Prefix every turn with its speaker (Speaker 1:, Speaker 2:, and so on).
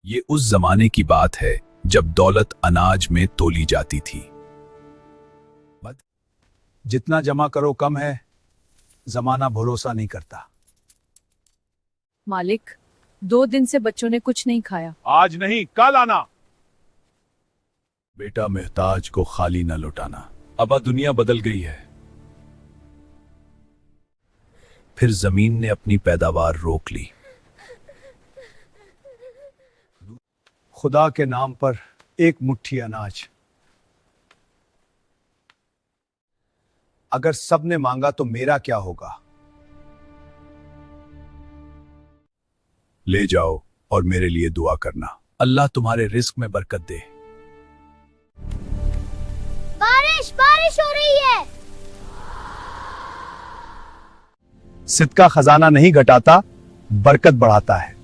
Speaker 1: ये उस जमाने की बात है जब दौलत अनाज में तोली जाती थी। जितना जमा करो कम है, जमाना भरोसा नहीं करता।
Speaker 2: मालिक, 2 दिन से बच्चों ने कुछ नहीं खाया।
Speaker 3: आज नहीं कल आना।
Speaker 1: बेटा, मोहताज को खाली न लौटाना। अब दुनिया बदल गई है। फिर जमीन ने अपनी पैदावार रोक ली। खुदा के नाम पर एक मुट्ठी अनाज। अगर सबने मांगा तो मेरा क्या होगा? ले जाओ और मेरे लिए दुआ करना। अल्लाह तुम्हारे रिस्क में बरकत दे।
Speaker 4: बारिश बारिश हो रही है।
Speaker 1: सिदका खजाना नहीं घटाता, बरकत बढ़ाता है।